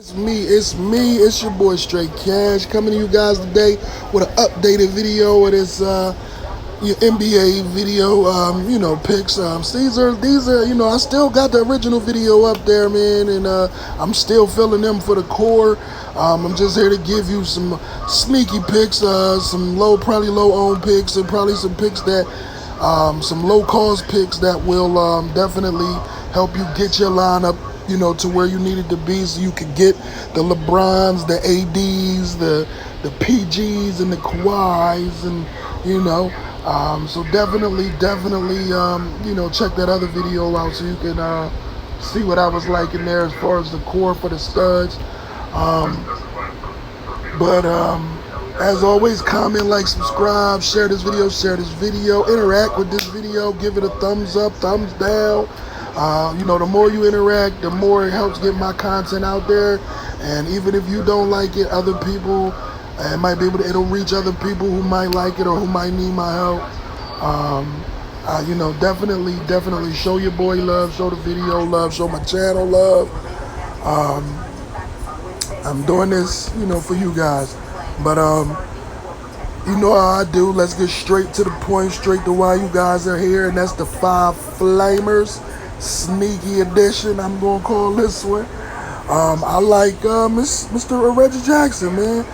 It's your boy Straight Cash coming to you guys today with an updated video of this your NBA video, picks. These are, I still got the original video up there, man, and I'm still filling them for the core. I'm just here to give you some sneaky picks, some probably low owned picks, and probably some picks that, some low cost picks that will definitely help you get your lineup, to where you need it to be, so you can get the LeBrons, the ADs, the PGs, and the Kawhis, and so definitely, check that other video out so you can see what I was like in there as far as the core for the studs. But as always, comment, like, subscribe, share this video, interact with this video, give it a thumbs up, thumbs down. The more you interact, the more it helps get my content out there. And even if you don't like it, other people it'll reach other people who might like it or who might need my help. Definitely show your boy love, show the video love, show my channel love. I'm doing this, for you guys. But you know how I do. Let's get straight to the point, straight to why you guys are here, and that's the Five Flamers sneaky edition, I'm gonna call this one. I like Mr. Reggie Jackson, man.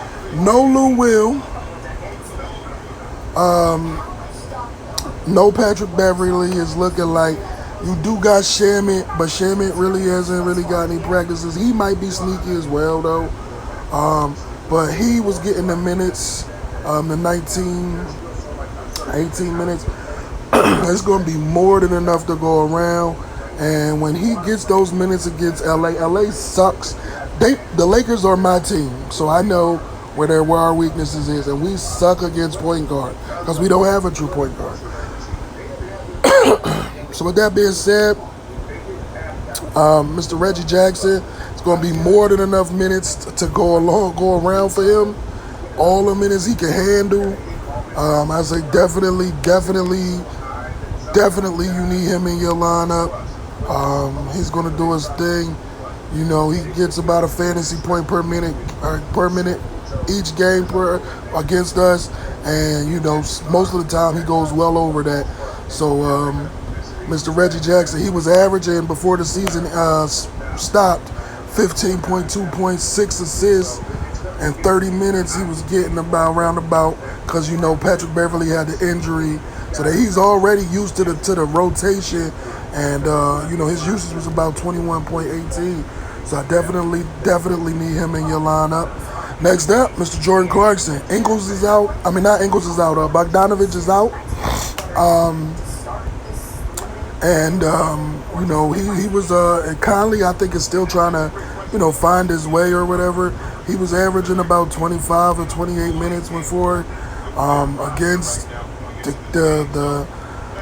No Lou Will. No Patrick Beverly is looking like. You do got Shamit, but Shamit really hasn't really got any practices. He might be sneaky as well, though. But he was getting the minutes, the 19, 18 minutes. It's going to be more than enough to go around. And when he gets those minutes against LA sucks. The Lakers are my team, so I know where our weaknesses is. And we suck against point guard because we don't have a true point guard. So with that being said, Mr. Reggie Jackson, it's going to be more than enough minutes to go around for him. All the minutes he can handle. I say definitely you need him in your lineup. He's going to do his thing. He gets about a fantasy point per minute each game against us. And, most of the time he goes well over that. So, Mr. Reggie Jackson, he was averaging before the season stopped 15.2 points, 6 assists, and 30 minutes he was getting roundabout because, Patrick Beverly had the injury. So that he's already used to the rotation, and his usage was about 21.18. So I definitely need him in your lineup. Next up, Mr. Jordan Clarkson. Ingles is out. Not Ingles is out. Bogdanovich is out. He was and Conley, I think, is still trying to find his way or whatever. He was averaging about 25 or 28 minutes before against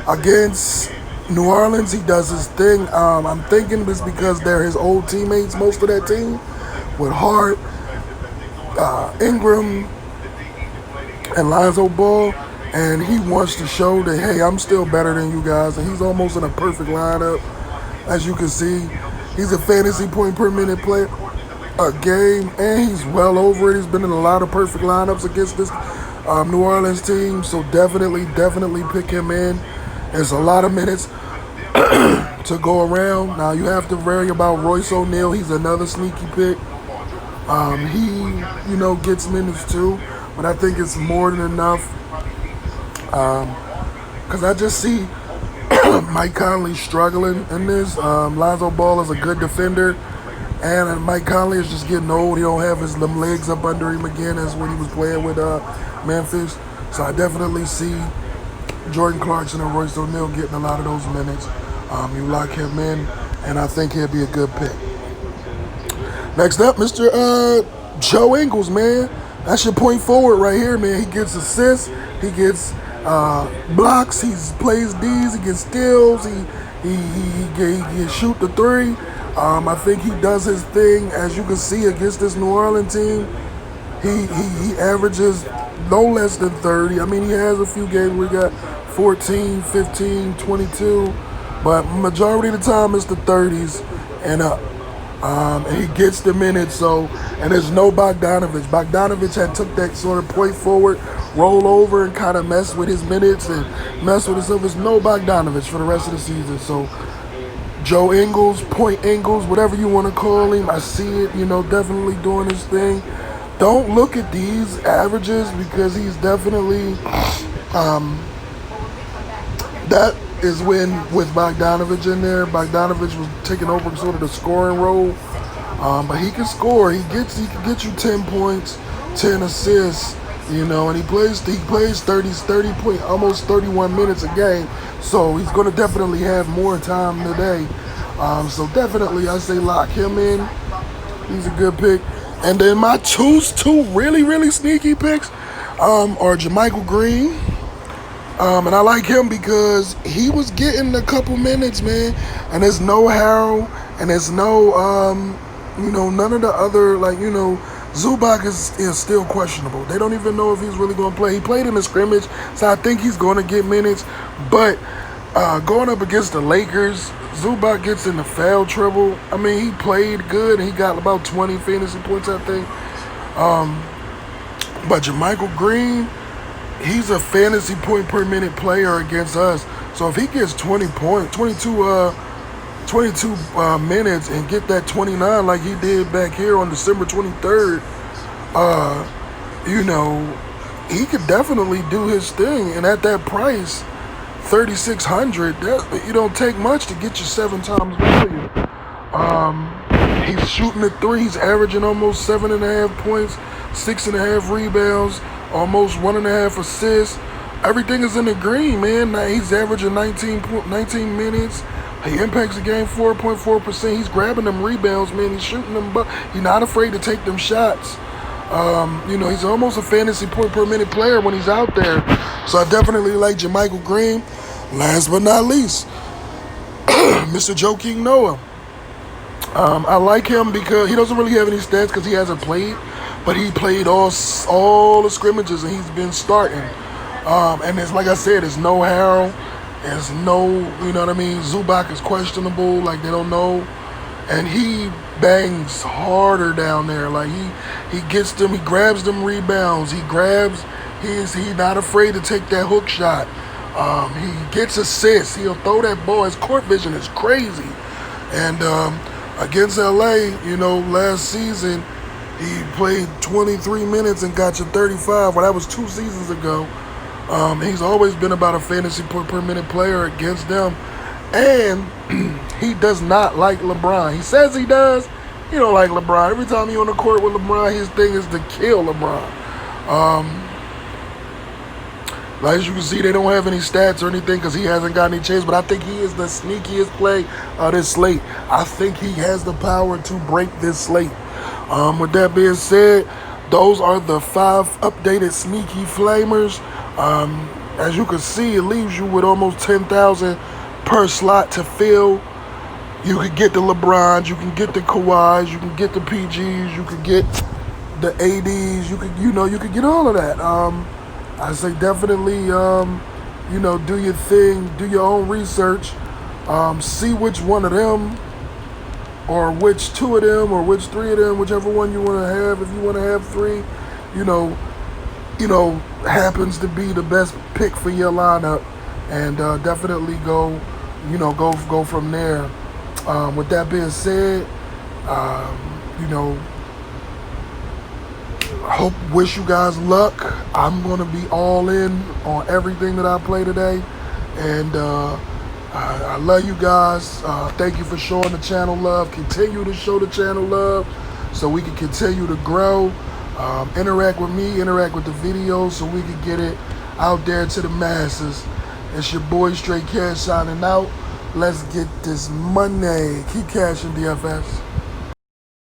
against New Orleans. He does his thing. I'm thinking it's because they're his old teammates, most of that team, with Hart, Ingram, and Lonzo Ball, and he wants to show that, hey, I'm still better than you guys, and he's almost in a perfect lineup. As you can see, he's a fantasy point per minute player a game, and he's well over it. He's been in a lot of perfect lineups against this New Orleans team, so definitely pick him in. There's a lot of minutes to go around. Now you have to worry about Royce O'Neill. He's another sneaky pick. He gets minutes too, but I think it's more than enough. Because I just see Mike Conley struggling in this. Lonzo Ball is a good defender, and Mike Conley is just getting old. He don't have them legs up under him again as when he was playing with Memphis. So I definitely see Jordan Clarkson and Royce O'Neill getting a lot of those minutes. You lock him in, and I think he'll be a good pick. Next up, Mr. Joe Ingles, man. That's your point forward right here, man. He gets assists, he gets blocks, he plays D's, he gets steals, he shoot the three. I think he does his thing. As you can see against this New Orleans team, he averages no less than 30. He has a few games where he got 14, 15, 22, but majority of the time it's the 30s and up. and he gets the minutes. So, and there's no Bogdanovich. Bogdanovich had took that sort of point forward, roll over, and kind of mess with his minutes and mess with himself. There's no Bogdanovich for the rest of the season. So, Joe Ingles, Point Ingles, whatever you want to call him, I see it. Definitely doing his thing. Don't look at these averages because he's definitely that is when with Bogdanovich in there. Bogdanovich was taking over sort of the scoring role, but he can score. He can get you 10 points, 10 assists, and he plays 30 point, almost 31 minutes a game. So he's going to definitely have more time today. So definitely I say lock him in. He's a good pick. And then my two really, really sneaky picks are JaMychal Green. And I like him because he was getting a couple minutes, man. And there's no Harrell, and there's no, none of the other, Zubac is still questionable. They don't even know if he's really going to play. He played in the scrimmage, so I think he's going to get minutes. But going up against the Lakers, Zubac gets in the foul trouble. I mean, he played good, and he got about 20 fantasy points, I think. But JaMychal Green, he's a fantasy point per minute player against us. So if he gets 22 minutes and get that 29 like he did back here on December 23rd, he could definitely do his thing. And at that price, 3,600, that you don't take much to get you 7 times value. He's shooting the three. He's averaging almost 7.5 points, 6.5 rebounds, almost 1.5 assists. Everything is in the green, man. Now he's averaging 19 minutes. He impacts the game 4.4%. He's grabbing them rebounds, man. He's shooting them, but he's not afraid to take them shots. He's almost a fantasy point per minute player when he's out there. So I definitely like JaMychal Green. Last but not least, Mr. Joakim Noah. I like him because he doesn't really have any stats because he hasn't played, but he played all the scrimmages and he's been starting. And it's like I said, there's no Harrell, there's no, Zubac is questionable, like they don't know, and he bangs harder down there. Like he gets them, he grabs them rebounds, he's not afraid to take that hook shot. He gets assists, he'll throw that ball. His court vision is crazy. And against LA, last season he played 23 minutes and got you 35. Well, that was 2 seasons ago. He's always been about a fantasy point per minute player against them. And he does not like LeBron. He says he does. He don't like LeBron. Every time he's on the court with LeBron, his thing is to kill LeBron. As you can see, they don't have any stats or anything because he hasn't got any chance. But I think he is the sneakiest play of this slate. I think he has the power to break this slate. With that being said, those are the 5 updated sneaky flamers. As you can see, it leaves you with almost 10,000 per slot to fill. You can get the LeBrons, you can get the Kawhis, you can get the PGs, you can get the ADs, you can get all of that. I say definitely, do your thing, do your own research, see which one of them, or which 2 of them, or which 3 of them, whichever one you want to have. If you want to have 3, happens to be the best pick for your lineup, and definitely go from there. With that being said, wish you guys luck. I'm going to be all in on everything that I play today. And I love you guys. Thank you for showing the channel love. Continue to show the channel love so we can continue to grow. Interact with me, interact with the videos so we can get it out there to the masses. It's your boy Straight Cash signing out. Let's get this money. Keep cashing, DFS.